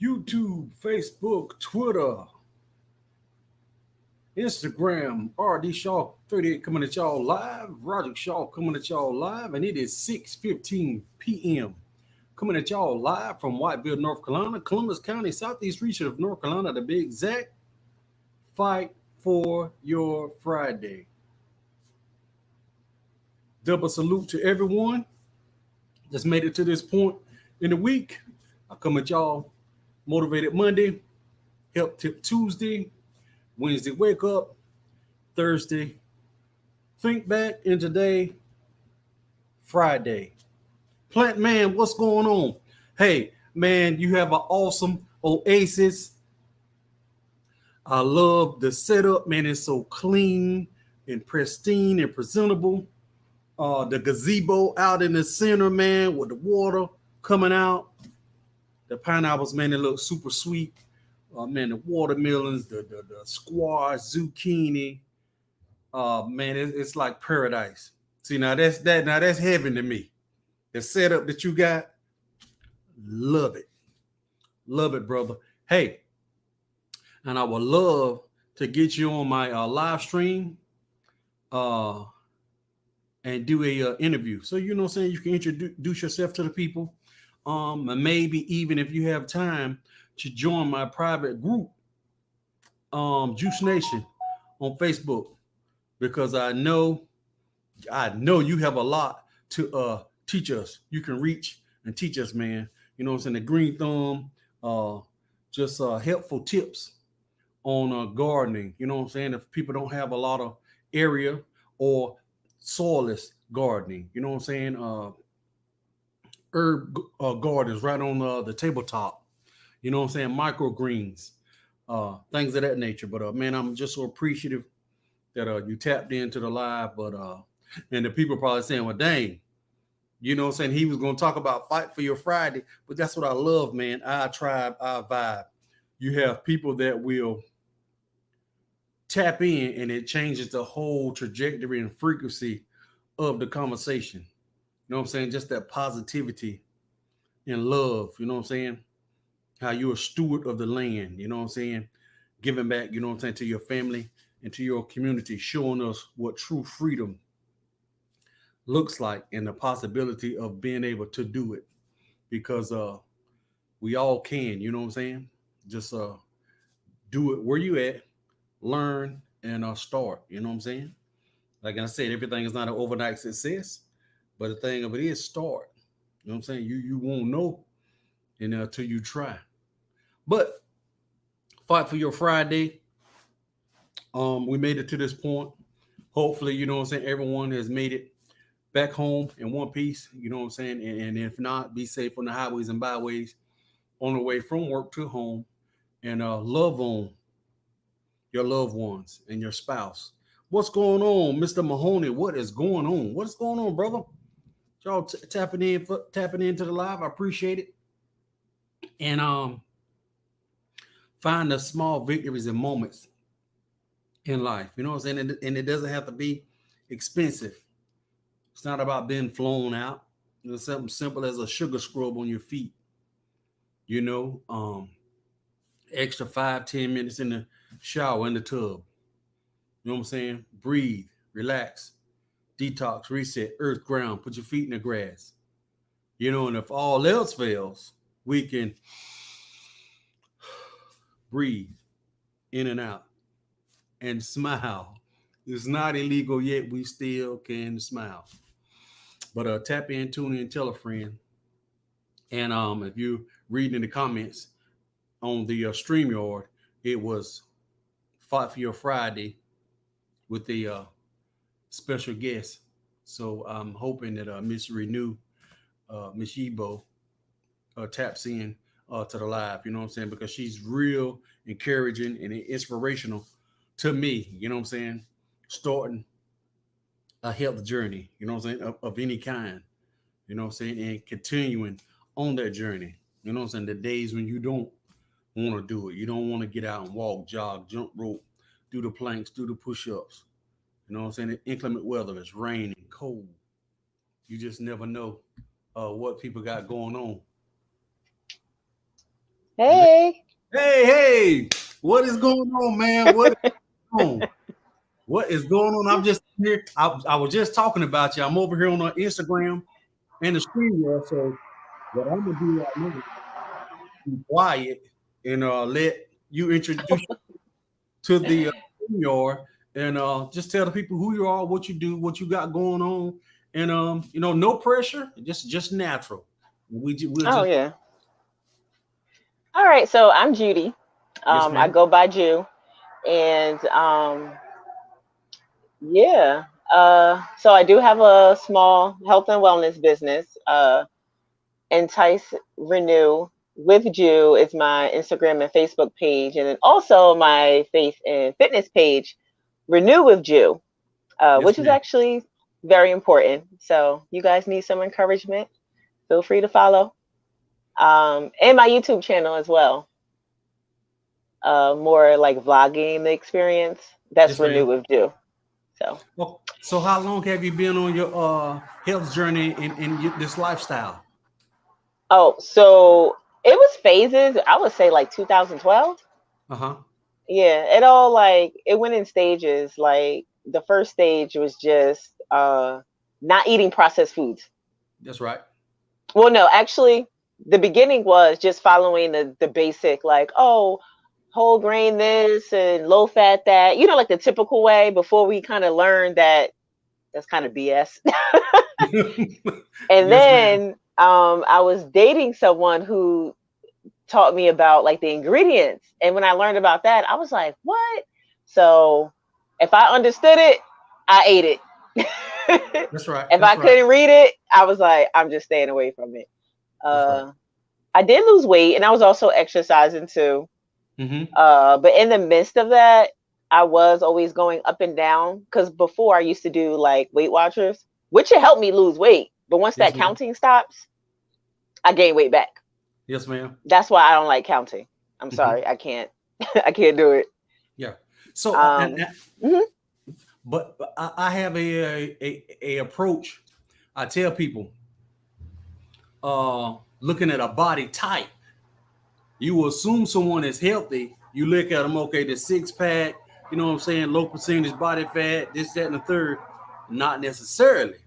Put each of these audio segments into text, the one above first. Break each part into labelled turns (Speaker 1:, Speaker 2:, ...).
Speaker 1: YouTube, Facebook, Twitter, Instagram, RD Shaw 38 coming at y'all live. Roger Shaw coming at y'all live, and it is 6:15 p.m. Coming at y'all live from Whiteville, North Carolina, Columbus County, southeast region of North Carolina, to be exact. Fight for your Friday. Double salute to everyone that's made it to this point in the week. I come at y'all motivated Monday, help tip Tuesday, Wednesday wake up, Thursday think back, and today Friday. Plant man, what's going on? Hey man, you have an awesome oasis. I love the setup, man. It's so clean and pristine and presentable. The gazebo out in the center, man, with the water coming out. The pineapples, man, they look super sweet. Man, the watermelons, the squash, zucchini. Man, it's like paradise. See, now that's heaven to me. The setup that you got, love it. Love it, brother. Hey, and I would love to get you on my live stream and do a interview. So, you know what I'm saying? You can introduce yourself to the people. And maybe even if you have time to join my private group, Juice Nation on Facebook, because I know you have a lot to teach us. You can reach and teach us, man. You know what I'm saying? The green thumb, just helpful tips on gardening. You know what I'm saying? If people don't have a lot of area or soilless gardening, you know what I'm saying? Herb gardens right on the tabletop. You know what I'm saying? Microgreens, things of that nature. But man, I'm just so appreciative that you tapped into the live. But and the people probably saying, well, dang, you know what I'm saying? He was going to talk about Fight for Your Friday. But that's what I love, man. Our tribe, our vibe. You have people that will tap in, and it changes the whole trajectory and frequency of the conversation. You know what I'm saying? Just that positivity and love. You know what I'm saying? How you're a steward of the land. You know what I'm saying? Giving back, you know what I'm saying, to your family and to your community, showing us what true freedom looks like and the possibility of being able to do it. Because we all can, you know what I'm saying? Just do it where you at, learn, and start. You know what I'm saying? Like I said, everything is not an overnight success, but the thing of it is start. You know what I'm saying? You won't know until you try. But Fight for Your Friday. We made it to this point. Hopefully, you know what I'm saying, everyone has made it back home in one piece. You know what I'm saying? And if not, be safe on the highways and byways on the way from work to home, and love on your loved ones and your spouse. What's going on, Mr. Mahoney? What is going on? What's going on, brother? Y'all tapping into the live. I appreciate it. And find the small victories and moments in life. You know what I'm saying? And it doesn't have to be expensive. It's not about being flown out. It's something simple as a sugar scrub on your feet. You know, extra 5-10 minutes in the shower, in the tub. You know what I'm saying? Breathe, relax, detox, reset, earth, ground, put your feet in the grass. You know, and if all else fails, we can breathe in and out and smile. It's not illegal yet. We still can smile. But tap in, tune in, tell a friend. And if you read in the comments on the StreamYard, it was Fight for Your Friday with the special guest. So I'm hoping that Miss Renew, Miss Yibo, taps in to the live. You know what I'm saying? Because she's real encouraging and inspirational to me. You know what I'm saying? Starting a health journey, you know what I'm saying, of any kind, you know what I'm saying, and continuing on that journey. You know what I'm saying? The days when you don't want to do it, you don't want to get out and walk, jog, jump rope, do the planks, do the push-ups. You know what I'm saying? The inclement weather, it's raining, cold. You just never know what people got going on.
Speaker 2: Hey.
Speaker 1: Hey, what is going on, man? What is going on? What is going on? I'm just here. I was just talking about you. I'm over here on Instagram and the screen there. So what I'm gonna do right now is be quiet and let you introduce to the yard and just tell the people who you are, what you do, what you got going on, and no pressure, just natural. We'll
Speaker 2: Oh
Speaker 1: just
Speaker 2: yeah. All right. So I'm Judy.
Speaker 1: yes,
Speaker 2: I
Speaker 1: ma'am.
Speaker 2: go by Jew, and yeah. So I do have a small health and wellness business. Entice Renew with Jew is my Instagram and Facebook page, and then also my faith and fitness page, Renew with Jew,
Speaker 1: Yes,
Speaker 2: which is
Speaker 1: ma'am.
Speaker 2: actually very important. So you guys need some encouragement, feel free to follow. And my YouTube channel as well. More like vlogging the experience. That's
Speaker 1: Yes,
Speaker 2: Renew
Speaker 1: ma'am.
Speaker 2: with Jew. So
Speaker 1: Well, so how long have you been on your health journey in this lifestyle?
Speaker 2: so it was phases. I would say like 2012.
Speaker 1: Uh-huh.
Speaker 2: Yeah, it all like it went in stages. Like the first stage was just not eating processed foods.
Speaker 1: That's right.
Speaker 2: Well, no, actually the beginning was just following the basic like, oh, whole grain this and low fat that, like the typical way before we kind of learned that that's kind of BS. And
Speaker 1: Yes, ma'am.
Speaker 2: then I was dating someone who taught me about like the ingredients. And when I learned about that, I was like, what? So if I understood it, I ate it.
Speaker 1: That's right.
Speaker 2: If I
Speaker 1: That's right.
Speaker 2: couldn't read it, I was like, I'm just staying away from it.
Speaker 1: That's right.
Speaker 2: Uh, I did lose weight and I was also exercising too.
Speaker 1: Mm-hmm.
Speaker 2: But in the midst of that, I was always going up and down because before I used to do like Weight Watchers, which had helped me lose weight. But once
Speaker 1: Yes,
Speaker 2: that
Speaker 1: ma'am.
Speaker 2: counting stops, I gain weight back.
Speaker 1: Yes, ma'am.
Speaker 2: That's why I don't like counting. I'm
Speaker 1: Mm-hmm.
Speaker 2: sorry, I can't. I can't do it.
Speaker 1: Yeah. So,
Speaker 2: Um, mhm.
Speaker 1: but I have a approach. I tell people, looking at a body type, you will assume someone is healthy. You look at them, okay, the six pack, you know what I'm saying, low percentage body fat, this, that, and the third. Not necessarily.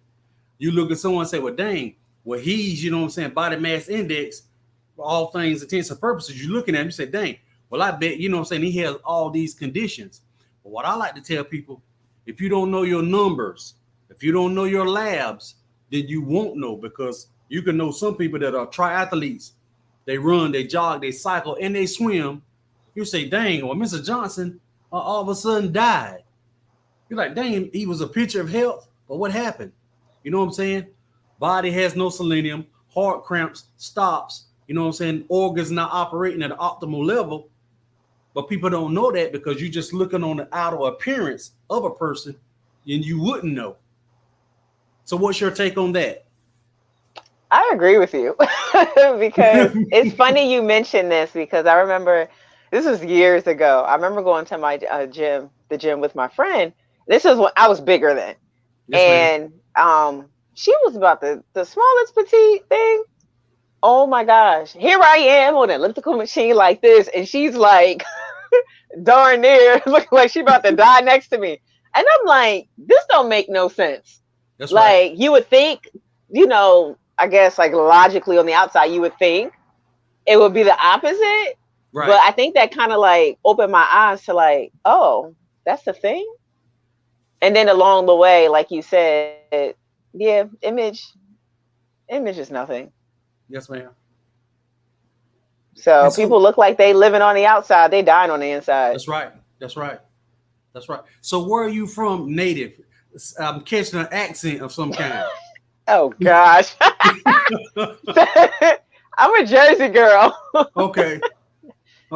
Speaker 1: You look at someone and say, well, dang, well, he's, you know what I'm saying, body mass index, for all things intents and purposes. You're looking at him, you say, dang, well, I bet, you know what I'm saying, he has all these conditions. But what I like to tell people, if you don't know your numbers, if you don't know your labs, then you won't know because you can know some people that are triathletes. They run, they jog, they cycle, and they swim. You say, dang, well, Mr. Johnson all of a sudden died. You're like, dang, he was a picture of health, but what happened? You know what I'm saying? Body has no selenium, heart cramps, stops. You know what I'm saying? Organs not operating at an optimal level, but people don't know that because you're just looking on the outer appearance of a person and you wouldn't know. So, what's your take on that?
Speaker 2: I agree with you because it's funny you mentioned this because I remember this was years ago. I remember going to my the gym with my friend. This is when I was bigger then,
Speaker 1: Yes, ma'am.
Speaker 2: and she was about the smallest petite thing. Oh my gosh! Here I am on an elliptical machine like this, and she's like darn near looking like she about to die next to me. And I'm like, this don't make no sense.
Speaker 1: That's right.
Speaker 2: Like you would think, I guess like logically on the outside, you would think it would be the opposite. But
Speaker 1: Right.
Speaker 2: I think that kind of like opened my eyes to like, oh, that's the thing. And then along the way, like you said, yeah, image is nothing.
Speaker 1: Yes, ma'am.
Speaker 2: So
Speaker 1: And
Speaker 2: people
Speaker 1: so
Speaker 2: look like they living on the outside, they dying on the inside.
Speaker 1: that's right. That's right. That's right. So, where are you from, native? I'm catching an accent of some kind.
Speaker 2: Oh gosh. I'm a Jersey girl.
Speaker 1: Okay.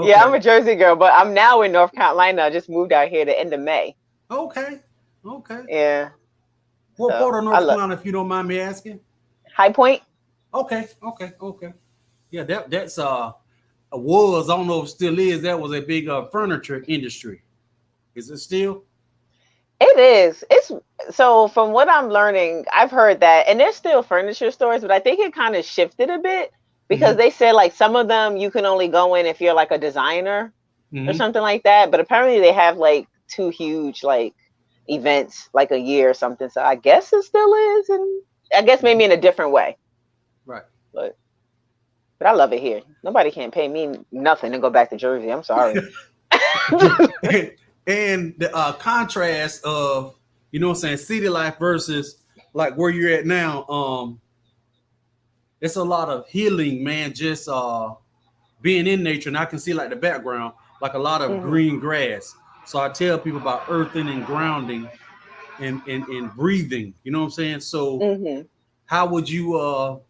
Speaker 2: Yeah, I'm
Speaker 1: Okay.
Speaker 2: a Jersey girl, but I'm now in North Carolina. I just moved out here the end of May.
Speaker 1: Okay. Okay.
Speaker 2: Yeah.
Speaker 1: What part
Speaker 2: So
Speaker 1: of
Speaker 2: I
Speaker 1: North
Speaker 2: love
Speaker 1: Carolina, if you don't mind me asking?
Speaker 2: High Point.
Speaker 1: Okay. Okay. Okay. Yeah, that's was, I don't know if it still is, that was a big furniture industry. Is it still?
Speaker 2: It is. It's so from what I'm learning, I've heard that, and there's still furniture stores, but I think it kind of shifted a bit. because they said like some of them you can only go in if you're like a designer or something like that. But apparently they have like 2 huge like events like a year or something. So I guess it still is, and I guess maybe in a different way.
Speaker 1: Right.
Speaker 2: But I love it here. Nobody can pay me nothing to go back to Jersey. I'm sorry.
Speaker 1: And the contrast of, you know what I'm saying, city life versus like where you're at now, it's a lot of healing, man, just being in nature. And I can see like the background, like a lot of green grass. So I tell people about earthing and grounding and breathing, you know what I'm saying? So how would you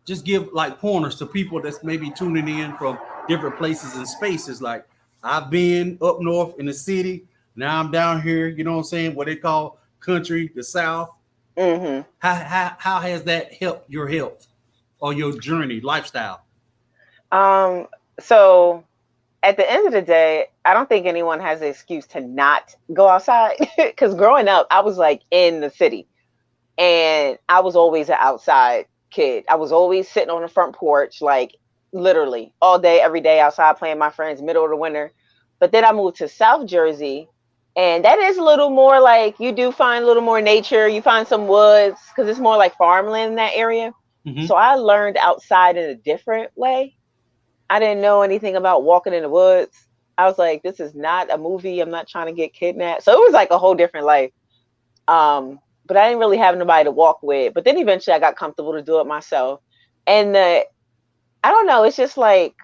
Speaker 1: just give like pointers to people that's maybe tuning in from different places and spaces? Like, I've been up north in the city, now I'm down here, you know what I'm saying, what they call country, the South. How has that helped your health or your journey, lifestyle?
Speaker 2: So at the end of the day, I don't think anyone has an excuse to not go outside. Because growing up, I was like in the city, and I was always an outside kid. I was always sitting on the front porch, like literally all day, every day outside playing with my friends, middle of the winter. But then I moved to South Jersey, and that is a little more like, you do find a little more nature. You find some woods because it's more like farmland in that area. So I learned outside in a different way. I didn't know anything about walking in the woods. I was like, this is not a movie. I'm not trying to get kidnapped. So it was like a whole different life. But I didn't really have nobody to walk with. But then eventually I got comfortable to do it myself. And I don't know, it's just like,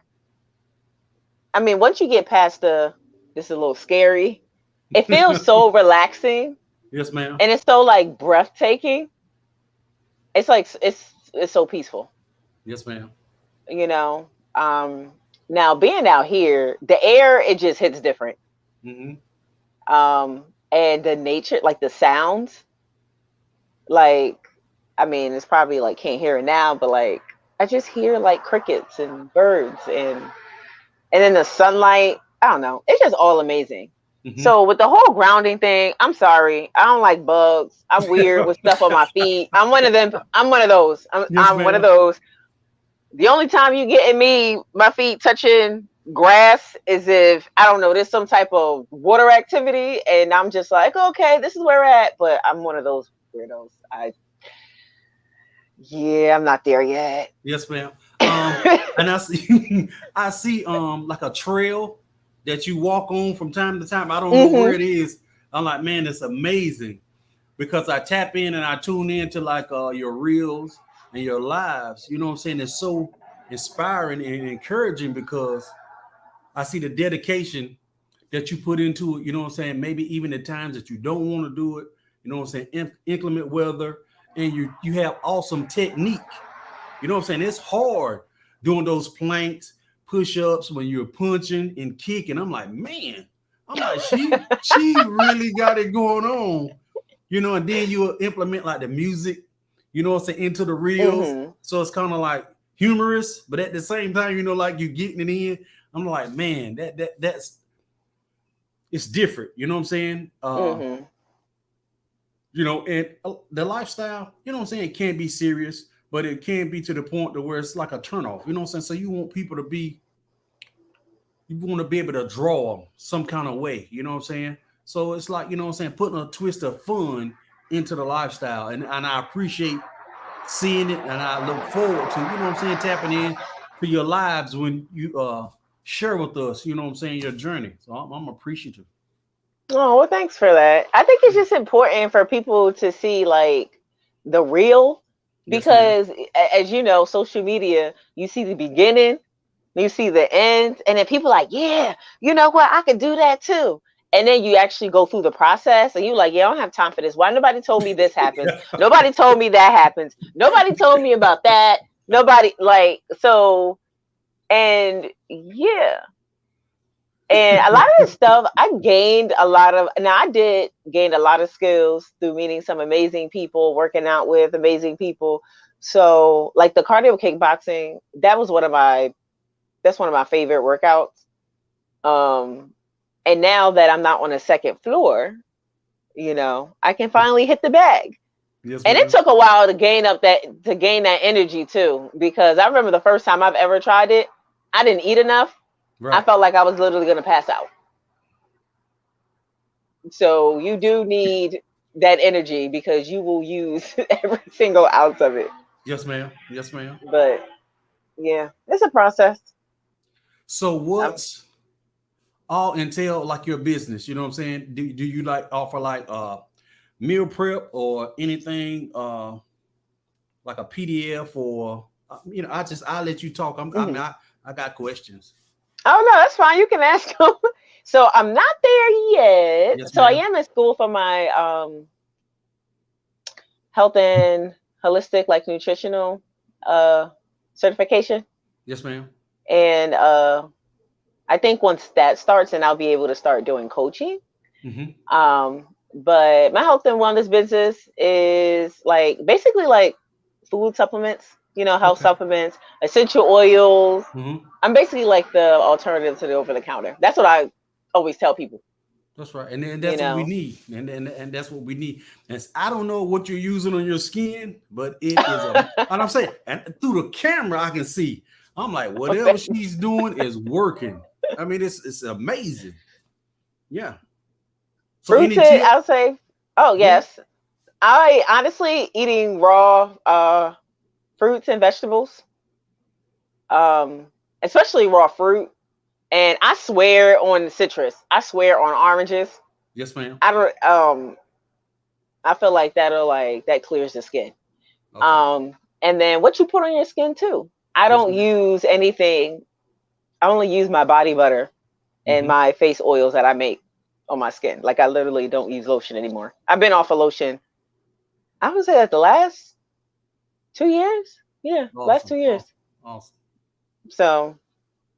Speaker 2: I mean, once you get past this is a little scary. It feels so relaxing.
Speaker 1: Yes, ma'am.
Speaker 2: And it's so like breathtaking. It's like it's so peaceful.
Speaker 1: Yes, ma'am.
Speaker 2: You know. Now being out here, the air, it just hits different. And the nature, like the sounds, like, I mean, it's probably like can't hear it now, but like I just hear like crickets and birds and then the sunlight. I don't know. It's just all amazing. So with the whole grounding thing, I'm sorry. I don't like bugs. I'm weird with stuff on my feet. I'm one of them. I'm one of those. I'm one of those. The only time you getting me, my feet touching grass, is if, I don't know, there's some type of water activity, and I'm just like, okay, this is where we're at. But I'm one of those weirdos. I'm not there yet.
Speaker 1: Yes, ma'am. And I see like a trail that you walk on from time to time. I don't know where it is. I'm like, man, it's amazing, because I tap in and I tune in to like your reels and your lives. You know what I'm saying? It's so inspiring and encouraging, because I see the dedication that you put into it. You know what I'm saying? Maybe even the times that you don't want to do it. You know what I'm saying? Inclement weather, and you have awesome technique. You know what I'm saying? It's hard doing those planks, push-ups, when you're punching and kicking. I'm like, man, she really got it going on. You know, and then you implement like the music, you know what I'm saying, into the reels. So it's kind of like humorous, but at the same time, you know, like you getting it in. I'm like, man, that's it's different. You know what I'm saying? You know, and the lifestyle, you know what I'm saying, it can be serious, but it can be to the point to where it's like a turnoff. You know what I'm saying? So you want people to be, you want to be able to draw them some kind of way. You know what I'm saying? So it's like, you know what I'm saying, putting a twist of fun into the lifestyle. And I appreciate seeing it, and I look forward to, you know what I'm saying, tapping in to your lives when you share with us, you know what I'm saying, your journey. So I'm appreciative.
Speaker 2: Oh, well, thanks for that. I think it's just important for people to see like the real,
Speaker 1: Yes, ma'am.
Speaker 2: because as you know, social media, you see the beginning, you see the end, and then people like, yeah, you know what, I could do that too. And then you actually go through the process and you like, yeah, I don't have time for this. Why nobody told me this happens? Nobody told me that happens. Nobody told me about that. Nobody, like, so, and yeah. And a lot of this stuff, I gained a lot of, now I did gain a lot of skills through meeting some amazing people, working out with amazing people. So like the cardio kickboxing, that's one of my favorite workouts. And now that I'm not on a second floor, you know, I can finally hit the bag.
Speaker 1: Yes,
Speaker 2: And it
Speaker 1: ma'am.
Speaker 2: took a while to gain that energy too, because I remember the first time I've ever tried it, I didn't eat enough. I
Speaker 1: Right.
Speaker 2: felt like I was literally going to pass out. So you do need that energy because you will use every single ounce of it.
Speaker 1: Yes, ma'am. Yes, ma'am.
Speaker 2: But yeah, it's a process.
Speaker 1: So
Speaker 2: Um,
Speaker 1: what's all entail like your business? You know what I'm saying? Do you like offer like meal prep or anything like a PDF or I'll let you talk.
Speaker 2: mhm.
Speaker 1: I got questions.
Speaker 2: Oh no, that's fine. You can ask them. So I'm not there yet.
Speaker 1: Yes,
Speaker 2: So I
Speaker 1: ma'am.
Speaker 2: am in school for my health and holistic, like nutritional uh, certification,
Speaker 1: Yes, ma'am.
Speaker 2: and I think once that starts, then I'll be able to start doing coaching.
Speaker 1: Mm-hmm.
Speaker 2: But my health and wellness business is like basically like food supplements, health
Speaker 1: Okay.
Speaker 2: supplements, essential oils.
Speaker 1: Mm-hmm.
Speaker 2: I'm basically like the alternative to the over the counter. That's what I always tell people,
Speaker 1: That's right. And then
Speaker 2: you
Speaker 1: that's what we
Speaker 2: know.
Speaker 1: need. And that's what we need. And I don't know what you're using on your skin, but it is and I'm saying, and through the camera, I can see. I'm like,
Speaker 2: Oh,
Speaker 1: whatever
Speaker 2: thanks.
Speaker 1: she's doing is working. I mean, it's amazing. Yeah. So
Speaker 2: Fruits,
Speaker 1: any tip?
Speaker 2: I'll say. Oh,
Speaker 1: Go ahead.
Speaker 2: yes. I honestly eating raw fruits and vegetables, um, especially raw fruit. And I swear on citrus. I swear on oranges.
Speaker 1: Yes, ma'am.
Speaker 2: I don't. I feel like that clears the skin.
Speaker 1: Okay.
Speaker 2: And then what you put on your skin too. I
Speaker 1: Yes,
Speaker 2: don't
Speaker 1: ma'am.
Speaker 2: use anything. I only use my body butter and
Speaker 1: Mm-hmm.
Speaker 2: my face oils that I make on my skin. Like I literally don't use lotion anymore. I've been off of lotion. I would say that the last 2 years. Yeah, last
Speaker 1: Awesome.
Speaker 2: 2 years.
Speaker 1: Awesome. Awesome.
Speaker 2: So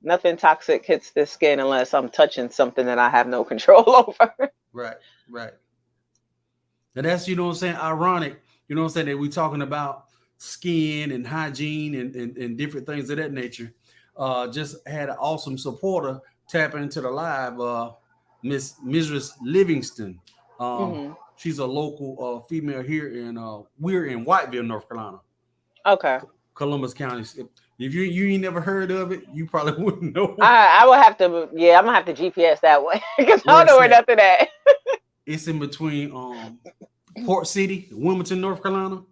Speaker 2: nothing toxic hits the skin unless I'm touching something that I have no control over.
Speaker 1: Right. Right. And that's, you know what I'm saying, ironic, you know what I'm saying, that we're talking about skin and hygiene and different things of that nature. Just had an awesome supporter tap into the live, Miss Mrs. Livingston. Um,
Speaker 2: Hmm.
Speaker 1: she's a local female here we're in Whiteville, North Carolina,
Speaker 2: Okay.
Speaker 1: Columbus County. If you ain't never heard of it, you probably wouldn't know
Speaker 2: I will have to. Yeah, I'm gonna have to GPS that way because I
Speaker 1: where
Speaker 2: don't know
Speaker 1: it's
Speaker 2: where
Speaker 1: at.
Speaker 2: nothing at.
Speaker 1: It's in between Port City, Wilmington, North Carolina,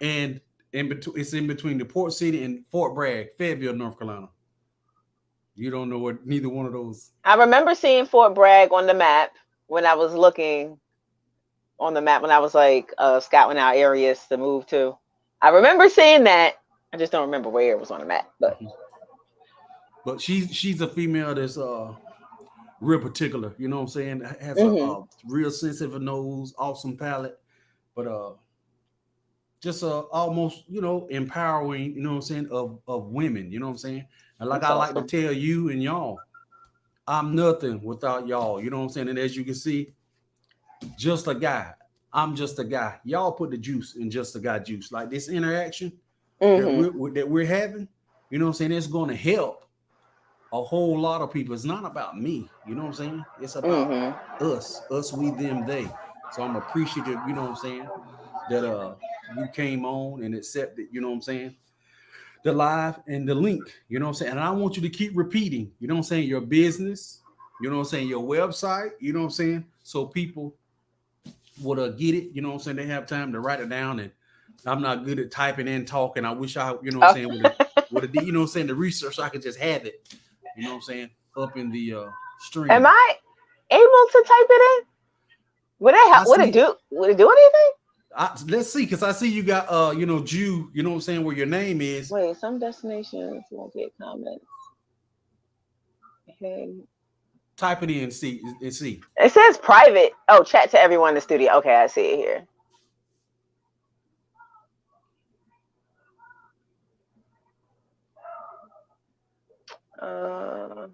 Speaker 1: and it's in between the Port City and Fort Bragg, Fayetteville, North Carolina. You don't know what neither one of those.
Speaker 2: I remember seeing Fort Bragg on the map when I was looking on the map when I was like scouting out areas to move to. I remember seeing that. I just don't remember where it was on the map. But
Speaker 1: Mhm. But she's a female that's real particular. You know what I'm saying? Has
Speaker 2: hmm.
Speaker 1: a real sensitive nose, awesome palate, but just almost empowering. You know what I'm saying of women. You know what I'm saying? And like
Speaker 2: That's
Speaker 1: I like to
Speaker 2: awesome.
Speaker 1: tell you and y'all, I'm nothing without y'all. You know what I'm saying? And as you can see, just a guy. I'm just a guy. Y'all put the juice in just a guy juice. Like this interaction
Speaker 2: Hmm.
Speaker 1: that we're having, you know what I'm saying? It's going to help a whole lot of people. It's not about me. You know what I'm saying? It's about
Speaker 2: Hmm.
Speaker 1: us, we, them, they. So I'm appreciative, you know what I'm saying, that you came on and accepted, you know what I'm saying, the live and the link, you know what I'm saying? And I want you to keep repeating, you know what I'm saying, your business, you know what I'm saying, your website, you know what I'm saying? So people would get it, you know what I'm saying? They have time to write it down. And I'm not good at typing and talking. I wish I, you know what I'm
Speaker 2: Oh,
Speaker 1: saying, would have, you know what I'm saying, the research, I could just have it, you know what I'm saying, up in the
Speaker 2: am
Speaker 1: stream.
Speaker 2: I able to type it in? Would it
Speaker 1: I
Speaker 2: help? Would it
Speaker 1: see.
Speaker 2: do? Would it do anything?
Speaker 1: Let's see, because I see you got Jew, you know what I'm saying, where your name is.
Speaker 2: Wait, some destinations won't get comments. Hey.
Speaker 1: Type it in and see.
Speaker 2: It says private. Oh, chat to everyone in the studio. Okay, I see it here. Uh,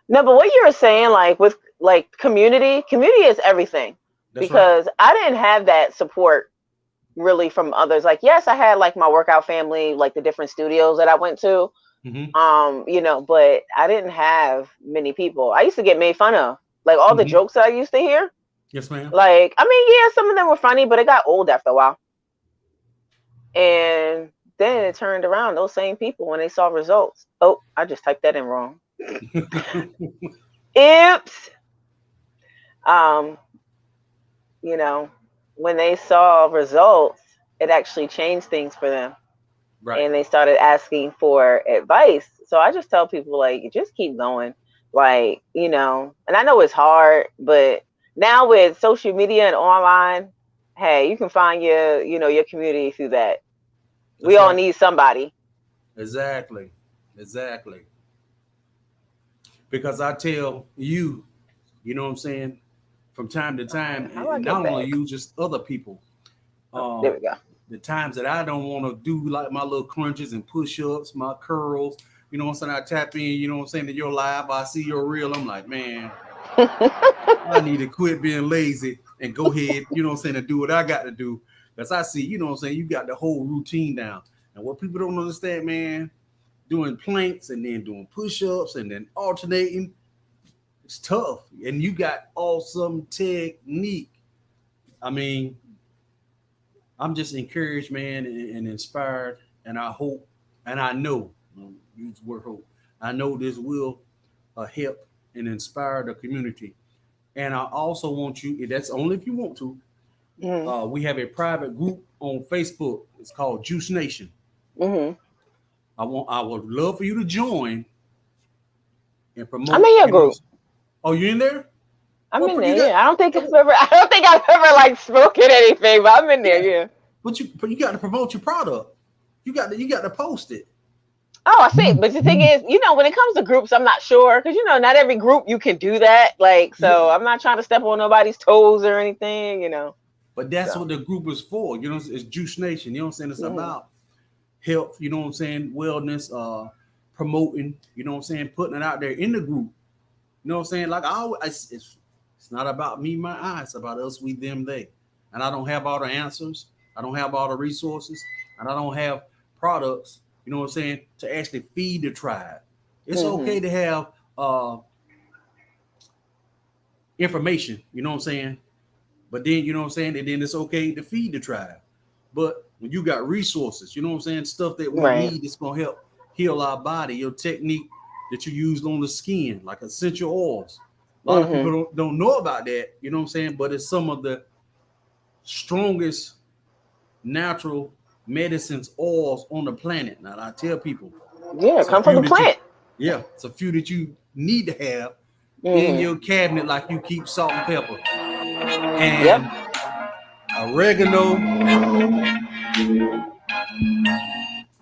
Speaker 2: no, but what you were saying, like with like community is everything
Speaker 1: That's right.
Speaker 2: because I didn't have that support really from others. Like, yes, I had like my workout family, like the different studios that I went to,
Speaker 1: Mm-hmm.
Speaker 2: but I didn't have many people. I used to get made fun of, like all the
Speaker 1: Mm-hmm.
Speaker 2: jokes that I used to hear.
Speaker 1: Yes, ma'am.
Speaker 2: Like, I mean, yeah, some of them were funny, but it got old after a while. And then it turned around. Those same people, when they saw results, oh, I just typed that in wrong. Oops. Um, you know, when they saw results, it actually changed things for them.
Speaker 1: Right.
Speaker 2: And they started asking for advice. So I just tell people, like, just keep going. Like, and I know it's hard, but now with social media and online, hey, you can find your community through that. We
Speaker 1: That's
Speaker 2: all
Speaker 1: right.
Speaker 2: need somebody.
Speaker 1: Exactly. Exactly. Because I tell you, you know what I'm saying, from time to
Speaker 2: All right,
Speaker 1: time,
Speaker 2: how do I
Speaker 1: and
Speaker 2: get
Speaker 1: not only
Speaker 2: back?
Speaker 1: you, just other people.
Speaker 2: Oh, there
Speaker 1: Um,
Speaker 2: we go.
Speaker 1: the times that I don't want to do like my little crunches and push ups, my curls, you know what I'm saying? I tap in, you know what I'm saying, to your live, I see your reel. I'm like, man, I need to quit being lazy and go ahead, you know what I'm saying, and do what I got to do. Because I see, you know what I'm saying, you got the whole routine down. And what people don't understand, man, doing planks and then doing push ups and then alternating, it's tough. And you got awesome technique. I mean, I'm just encouraged, man, and inspired. And I hope, and I know, use the word hope, I know this will help and inspire the community. And I also want you, that's only if you want to,
Speaker 2: Hmm.
Speaker 1: we have a private group on Facebook. It's called Juice Nation.
Speaker 2: Hmm.
Speaker 1: I would love for you to join and
Speaker 2: I'm
Speaker 1: promote,
Speaker 2: in your
Speaker 1: you know.
Speaker 2: group.
Speaker 1: Oh, you in there?
Speaker 2: I'm
Speaker 1: Well,
Speaker 2: in
Speaker 1: you
Speaker 2: there.
Speaker 1: got,
Speaker 2: Yeah. I don't think I've ever like spoken anything, but I'm in there.
Speaker 1: yeah,
Speaker 2: Yeah.
Speaker 1: but you got to promote your product. You got to post it.
Speaker 2: Oh, I see. But the thing is, when it comes to groups, I'm not sure because not every group you can do that. Like, so
Speaker 1: Yeah,
Speaker 2: I'm not trying to step on nobody's toes or anything.
Speaker 1: but that's
Speaker 2: So.
Speaker 1: what the group is for. You know, it's Juice Nation. You know what I'm saying? It's
Speaker 2: Hmm.
Speaker 1: about health. You know what I'm saying? Wellness, promoting. You know what I'm saying? Putting it out there in the group. You know what I'm saying? Like I always, it's not about me, my I. It's about us, we, them, they. And I don't have all the answers. I don't have all the resources, and I don't have products. You know what I'm saying? To actually feed the tribe. It's
Speaker 2: Hmm.
Speaker 1: okay to have information. You know what I'm saying? But then you know what I'm saying, and then it's okay to feed the tribe. But when you got resources, you know what I'm saying, stuff that we
Speaker 2: Right.
Speaker 1: need that's gonna help heal our body, your technique that you use on the skin, like essential oils. A lot of people
Speaker 2: Hmm.
Speaker 1: don't know about that, you know what I'm saying? But it's some of the strongest natural medicines, oils on the planet. Now I tell people
Speaker 2: Yeah.
Speaker 1: it's a
Speaker 2: Come from
Speaker 1: few
Speaker 2: the
Speaker 1: that you
Speaker 2: plant.
Speaker 1: yeah, it's a few that you need to have in
Speaker 2: Hmm.
Speaker 1: your cabinet like you keep salt and pepper.
Speaker 2: Yep.
Speaker 1: And oregano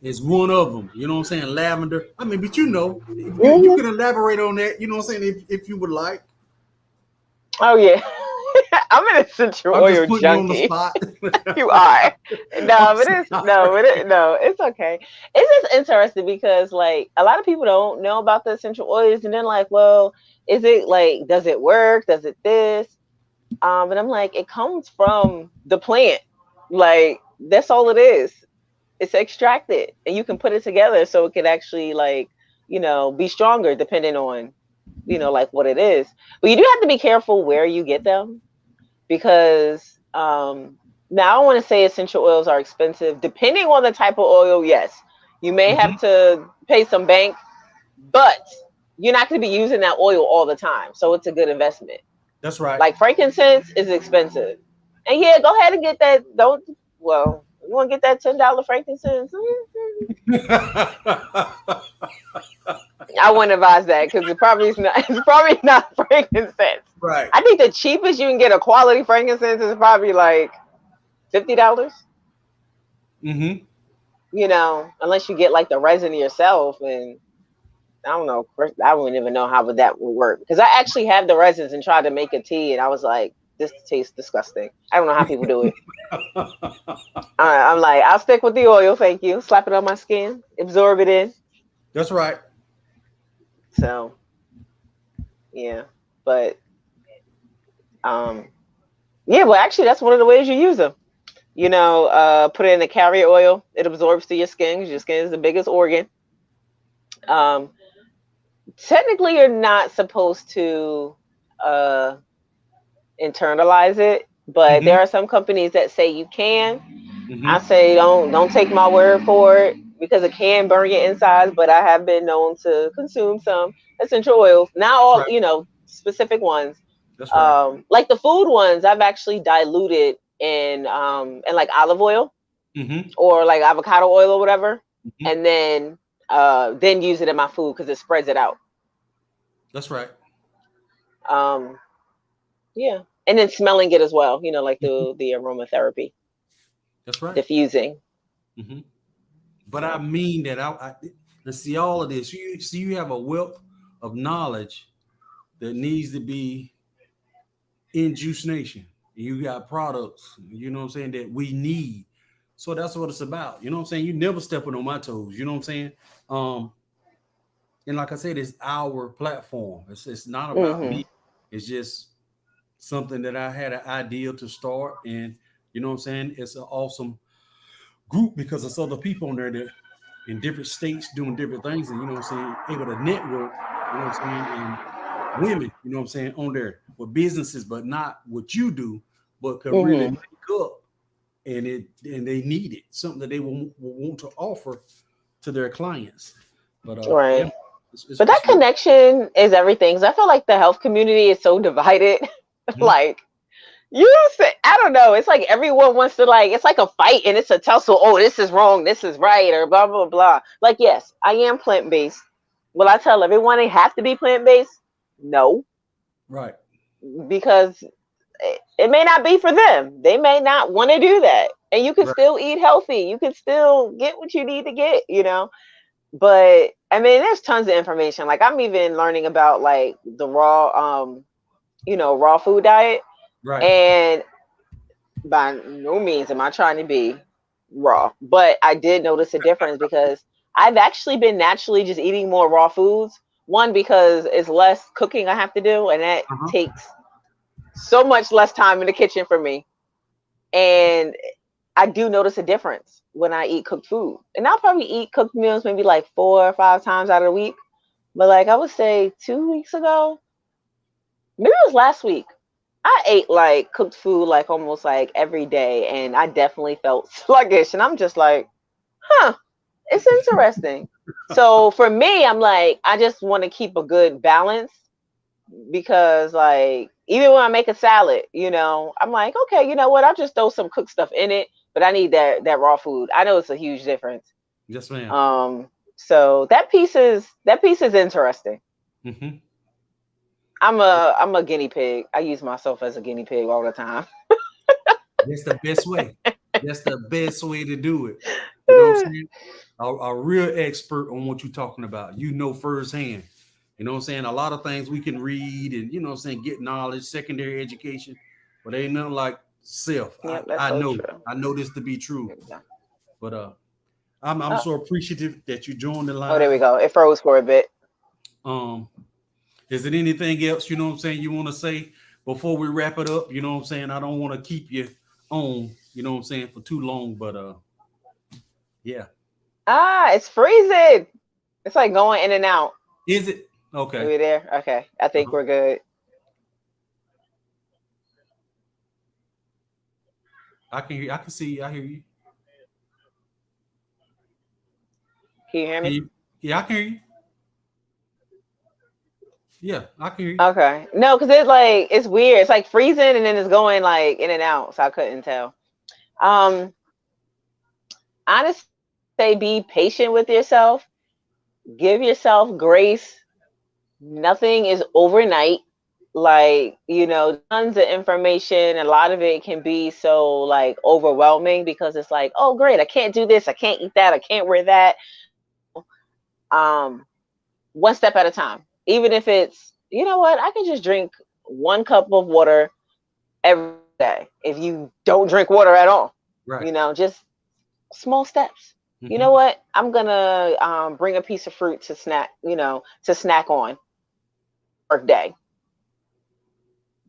Speaker 1: is one of them. You know what I'm saying? Lavender. I mean, but you
Speaker 2: Hmm.
Speaker 1: can elaborate on that. You know what I'm saying? If you would like,
Speaker 2: Oh yeah. I'm an essential
Speaker 1: I'm just
Speaker 2: oil
Speaker 1: putting you on the
Speaker 2: junkie.
Speaker 1: spot.
Speaker 2: You are.
Speaker 1: I'm
Speaker 2: No, but it's no,
Speaker 1: sorry.
Speaker 2: but no, it's okay. It's just interesting because like a lot of people don't know about the essential oils and then like, well, is it like does it work? Does it this? And I'm like, it comes from the plant. Like that's all it is. It's extracted and you can put it together so it can actually like, be stronger depending on, like what it is. But you do have to be careful where you get them because now I don't want to say essential oils are expensive. Depending on the type of oil, yes, you may have
Speaker 1: Hmm.
Speaker 2: to pay some bank, but you're not going to be using that oil all the time, so it's a good investment.
Speaker 1: That's right.
Speaker 2: Like frankincense is expensive, and yeah, go ahead and get that. Don't well, you want to get that $10 frankincense? I wouldn't advise that because it probably is not. It's probably not frankincense.
Speaker 1: Right.
Speaker 2: I think the cheapest you can get a quality frankincense is probably like $50.
Speaker 1: Hmm.
Speaker 2: Unless you get like the resin yourself, and I don't know, I wouldn't even know how that would work because I actually have the resins and tried to make a tea, and I was like, this tastes disgusting. I don't know how people do it. I'm like, I'll stick with the oil, thank you. Slap it on my skin, absorb it in.
Speaker 1: That's right.
Speaker 2: So yeah, but um, yeah, well, actually, that's one of the ways you use them. Put it in a carrier oil. It absorbs to your skin. Your skin is the biggest organ. Um, Technically, you're not supposed to uh, internalize it. But
Speaker 1: Mm-hmm.
Speaker 2: there are some companies that say you can. I
Speaker 1: Mm-hmm.
Speaker 2: say don't take my word for it because it can burn your insides. But I have been known to consume some essential oils, not
Speaker 1: That's
Speaker 2: all,
Speaker 1: right.
Speaker 2: specific ones.
Speaker 1: That's right.
Speaker 2: Like the food ones, I've actually diluted in like olive oil
Speaker 1: Mm-hmm.
Speaker 2: or like avocado oil or whatever,
Speaker 1: Mm-hmm.
Speaker 2: and then use it in my food because it spreads it out.
Speaker 1: That's right.
Speaker 2: Um, yeah, and then smelling it as well. Like
Speaker 1: Mhm.
Speaker 2: the aromatherapy,
Speaker 1: That's right.
Speaker 2: diffusing.
Speaker 1: Mm-hmm. But I
Speaker 2: So,
Speaker 1: mean that and see all of this. You have a wealth of knowledge that needs to be in Juice Nation. You got products, you know what I'm saying, that we need. So that's what it's about. You know what I'm saying? You never stepping on my toes. You know what I'm saying? Um, and like I said, it's our platform. It's not about
Speaker 2: hmm
Speaker 1: me. It's just something that I had an idea to start. And you know what I'm saying? It's an awesome group because there's other people on there that in different states doing different things, and you know what I'm saying, able to network, you know what I'm saying, and women, you know what I'm saying, on there with businesses, but not what you do, but could really
Speaker 2: hmm
Speaker 1: link up and they need it, something that they will want to offer to their clients. But yeah,
Speaker 2: right.
Speaker 1: it's,
Speaker 2: But that
Speaker 1: it's
Speaker 2: connection is everything. 'Cause I feel like the health community is so divided.
Speaker 1: mhm.
Speaker 2: Like I don't know. It's like everyone wants to like. It's like a fight and it's a tussle. Oh, this is wrong. This is right, or blah blah blah. Like, yes, I am plant based. Will I tell everyone they have to be plant based? No,
Speaker 1: Right,
Speaker 2: because it may not be for them. They may not want to do that, and you can
Speaker 1: right,
Speaker 2: still eat healthy. You can still get what you need to get. But I mean, there's tons of information. Like I'm even learning about like the raw food diet,
Speaker 1: right.
Speaker 2: and by no means am I trying to be raw, but I did notice a difference because I've actually been naturally just eating more raw foods. One, because it's less cooking I have to do, and that
Speaker 1: Uh-huh.
Speaker 2: takes so much less time in the kitchen for me. And I do notice a difference when I eat cooked food. And I'll probably eat cooked meals maybe like 4 or 5 times out of the week. But like I would say 2 weeks ago, maybe it was last week, I ate like cooked food like almost like every day, and I definitely felt sluggish. And I'm just like, huh, it's interesting. So for me, I'm like, I just want to keep a good balance because, like, even when I make a salad, I'm like, okay, you know what? I'll just throw some cooked stuff in it, but I need that raw food. I know it's a huge difference.
Speaker 1: Yes, ma'am.
Speaker 2: So that piece is interesting.
Speaker 1: Mm-hmm.
Speaker 2: I'm a guinea pig. I use myself as a guinea pig all the time.
Speaker 1: That's the best way. That's the best way to do it. You know what I'm saying? A real expert on what you're talking about. You know firsthand. You know what I'm saying? A lot of things we can read and you know what I'm saying, get knowledge, secondary education, but ain't nothing like self. I,
Speaker 2: Yep, that's
Speaker 1: I
Speaker 2: so
Speaker 1: know.
Speaker 2: true.
Speaker 1: I know this to be true.
Speaker 2: Yeah.
Speaker 1: But I'm
Speaker 2: Oh,
Speaker 1: so appreciative that you joined the
Speaker 2: oh, there we
Speaker 1: live.
Speaker 2: go. It froze for a bit.
Speaker 1: Um, is it anything else, you know what I'm saying, you want to say before we wrap it up? You know what I'm saying? I don't want to keep you on, you know what I'm saying, for too long, but yeah.
Speaker 2: It's freezing. It's like going in and out.
Speaker 1: Is it?
Speaker 2: Are
Speaker 1: Okay.
Speaker 2: we there? Okay. I think
Speaker 1: Uh-huh.
Speaker 2: we're good.
Speaker 1: I can hear, I can see you, I hear you.
Speaker 2: Can you hear
Speaker 1: Can
Speaker 2: me?
Speaker 1: you? Yeah, I can hear you. Yeah, I can hear you.
Speaker 2: Okay. No, because it's weird. It's like freezing and then it's going like in and out. So I couldn't tell. Um, Honestly, say be patient with yourself. Give yourself grace. Nothing is overnight. Like, tons of information. A lot of it can be so like overwhelming because it's like, oh great, I can't do this, I can't eat that, I can't wear that. Um, one step at a time. Even if it's, you know what, I can just drink 1 cup of water every day. If you don't drink water at all,
Speaker 1: Right.
Speaker 2: just small steps. You know
Speaker 1: Mm-hmm.
Speaker 2: what? I'm gonna bring a piece of fruit to snack on work day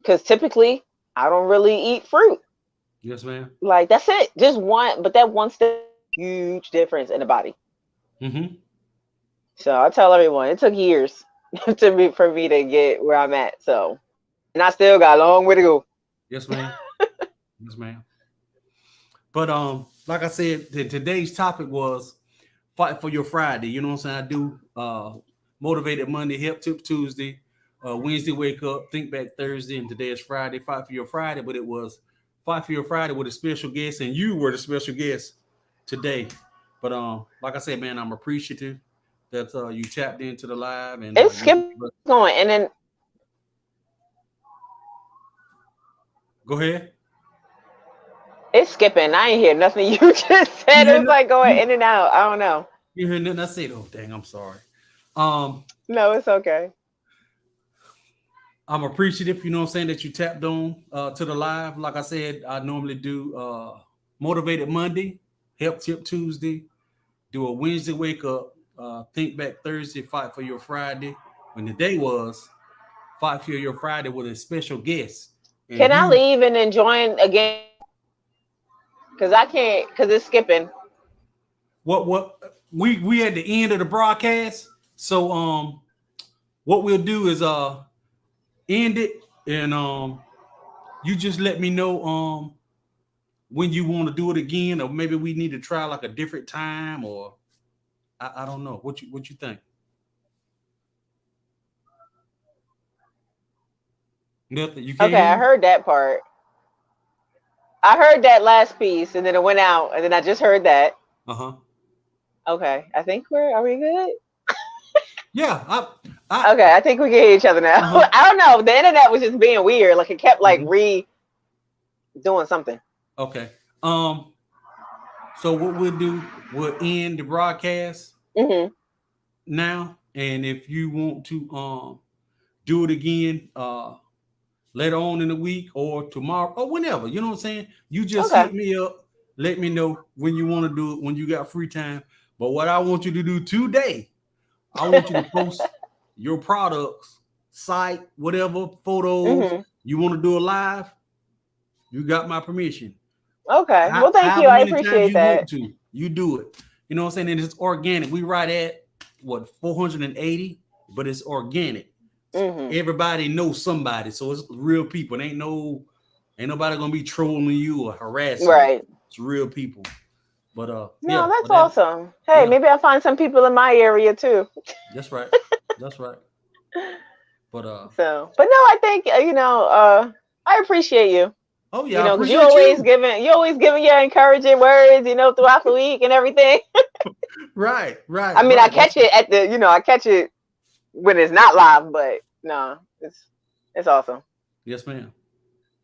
Speaker 2: because typically I don't really eat fruit.
Speaker 1: Yes, ma'am.
Speaker 2: Like that's it, just one. But that one step, huge difference in the body.
Speaker 1: Mm-hmm.
Speaker 2: So I tell everyone it took years for me to get where I'm at. So and I still got a long way to go.
Speaker 1: Yes, ma'am. Yes, ma'am. But like I said, today's topic was fight for your Friday. You know what I'm saying? I do motivated Monday, help tip Tuesday, Wednesday wake up, think back Thursday, and today is Friday. Fight for your Friday, but it was fight for your Friday with a special guest, and you were the special guest today. But like I said, man, I'm appreciative that you tapped into the live and
Speaker 2: It's
Speaker 1: you
Speaker 2: going, and then
Speaker 1: go ahead.
Speaker 2: it's skipping. I ain't hear nothing you just
Speaker 1: You
Speaker 2: said. It
Speaker 1: hear
Speaker 2: was like going
Speaker 1: you,
Speaker 2: in and out. I don't know.
Speaker 1: you hear nothing I said? Oh dang, I'm sorry. Um,
Speaker 2: No, it's okay.
Speaker 1: I'm appreciative, you know what I'm saying, that you tapped on to the live. Like I said, I normally do Motivated Monday, Help Tip Tuesday, do a Wednesday wake up, think back Thursday, fight for your Friday. When the day was fight for your Friday with a special guest. And
Speaker 2: Can I
Speaker 1: you
Speaker 2: leave and then join again? Because I can't. Because it's skipping.
Speaker 1: what we at the end of the broadcast. So what we'll do is end it and you just let me know when you want to do it again, or maybe we need to try like a different time, or I don't know. What you think? Nothing. You can't
Speaker 2: Okay,
Speaker 1: hear
Speaker 2: I
Speaker 1: me?
Speaker 2: heard that part. I heard that last piece, and then it went out, and then I just heard that.
Speaker 1: Uh-huh.
Speaker 2: Okay, I think are we good?
Speaker 1: Yeah, I
Speaker 2: Okay, I think we can hear each other now.
Speaker 1: uh-huh.
Speaker 2: I don't know. The internet was just being weird. Like it kept like
Speaker 1: Hmm.
Speaker 2: doing something.
Speaker 1: Okay. So what we'll do, we'll end the broadcast
Speaker 2: Hmm.
Speaker 1: now. And if you want to do it again later on in the week or tomorrow or whenever, you know what I'm saying? You just
Speaker 2: Okay.
Speaker 1: hit me up, let me know when you want to do it, when you got free time. But what I want you to do today, I want you to post your products, site, whatever, photos.
Speaker 2: Hmm.
Speaker 1: You want to do it live, you got my permission.
Speaker 2: Okay. Well, thank you.
Speaker 1: However
Speaker 2: I
Speaker 1: many times
Speaker 2: appreciate
Speaker 1: you want
Speaker 2: that.
Speaker 1: to, you do it. You know what I'm saying? And it's organic. We right at what 480, but it's organic.
Speaker 2: Hmm.
Speaker 1: Everybody knows somebody, so it's real people. It ain't nobody gonna be trolling you or harassing you.
Speaker 2: Right.
Speaker 1: It's real people. But
Speaker 2: No,
Speaker 1: yeah,
Speaker 2: that's
Speaker 1: but that
Speaker 2: awesome. Hey,
Speaker 1: yeah,
Speaker 2: maybe I'll find some people in my area too.
Speaker 1: that's right. That's right. But
Speaker 2: So, but no, I think I appreciate you.
Speaker 1: oh yeah,
Speaker 2: You
Speaker 1: I
Speaker 2: know, because
Speaker 1: appreciate you.
Speaker 2: you always giving your encouraging words. You know, throughout the week and everything.
Speaker 1: Right,
Speaker 2: I
Speaker 1: right,
Speaker 2: mean, I
Speaker 1: right. That's
Speaker 2: catch it I catch it when it's not live, but no, it's awesome.
Speaker 1: yes, ma'am.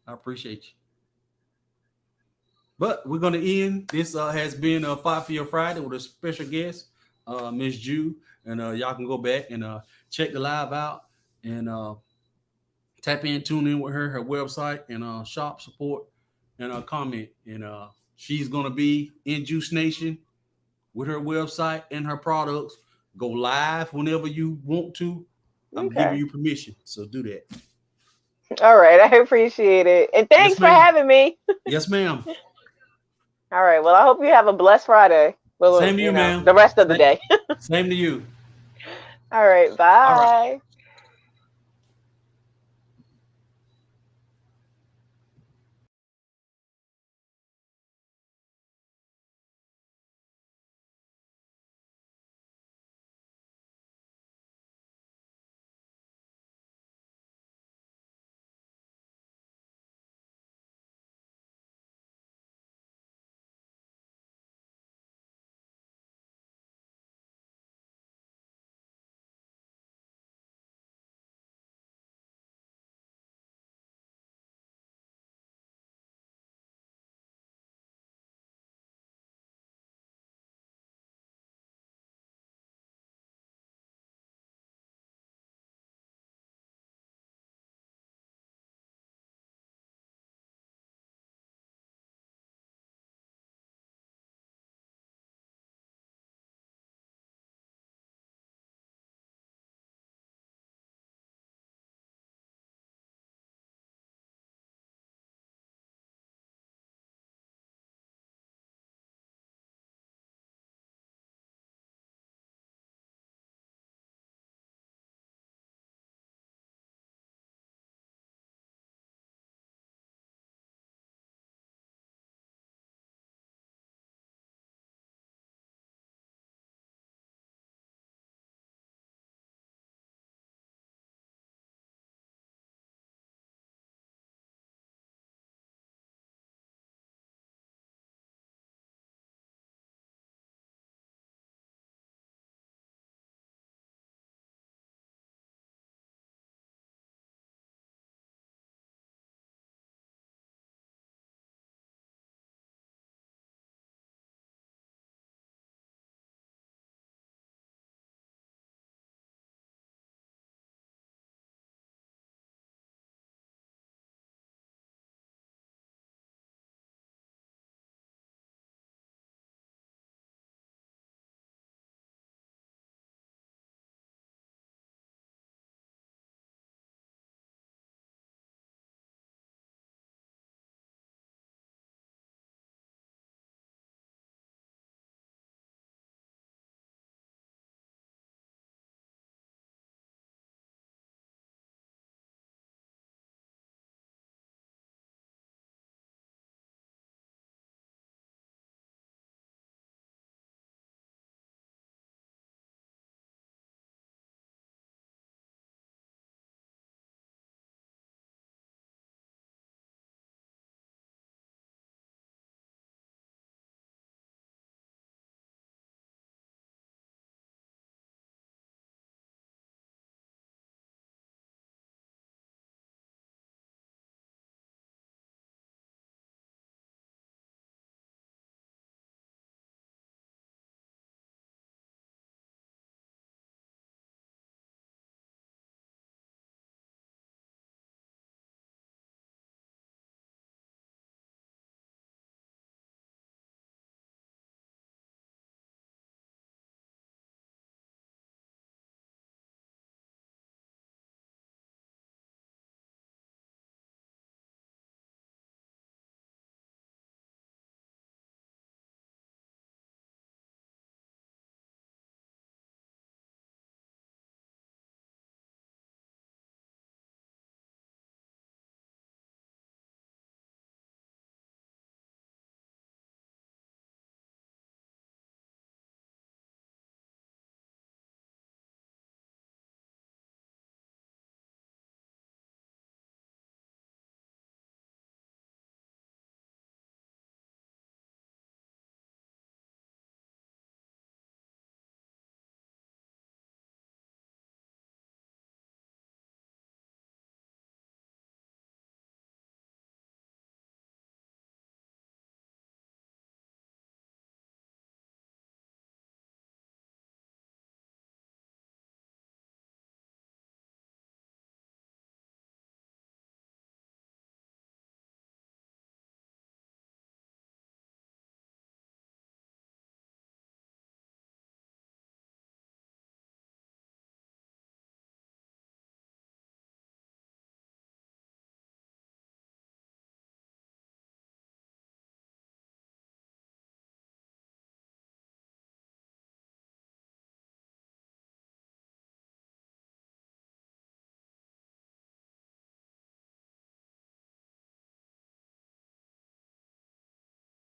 Speaker 1: I appreciate you. But we're gonna end. This has been a Five for Your Friday with a special guest, Miss Jude, and y'all can go back and check the live out and tap in, tune in with her website, and shop support and comment. And she's gonna be in Juice Nation with her website and her products. Go live whenever you want to. I'm giving
Speaker 2: Okay.
Speaker 1: you permission, so do that.
Speaker 2: All right. I appreciate it, and
Speaker 1: Yes,
Speaker 2: thanks for
Speaker 1: ma'am.
Speaker 2: having me.
Speaker 1: Yes, ma'am.
Speaker 2: All right. Well, I hope you have a blessed Friday. Well,
Speaker 1: Same to you,
Speaker 2: the
Speaker 1: ma'am.
Speaker 2: rest of the day.
Speaker 1: Same to you.
Speaker 2: All right.
Speaker 1: All right.
Speaker 2: Bye.